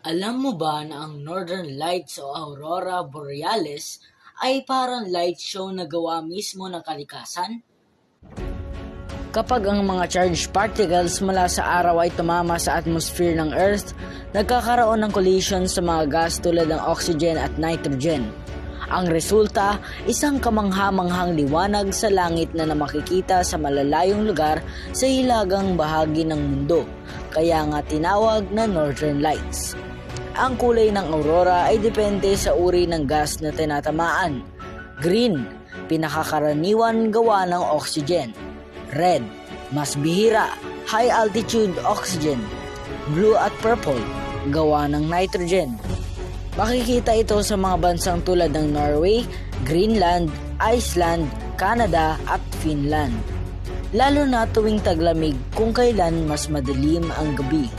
Alam mo ba na ang Northern Lights o Aurora Borealis ay parang light show na gawa mismo ng kalikasan? Kapag ang mga charged particles mula sa araw ay tumama sa atmosphere ng Earth, nagkakaroon ng collision sa mga gas tulad ng oxygen at nitrogen. Ang resulta, isang kamangha-manghang liwanag sa langit na makikita sa malalayong lugar sa hilagang bahagi ng mundo, kaya nga tinawag na Northern Lights. Ang kulay ng aurora ay depende sa uri ng gas na tinatamaan. Green, pinakakaraniwan gawa ng oxygen. Red, mas bihira, high altitude oxygen. Blue at purple, gawa ng nitrogen. Makikita ito sa mga bansang tulad ng Norway, Greenland, Iceland, Canada at Finland. Lalo na tuwing taglamig kung kailan mas madilim ang gabi.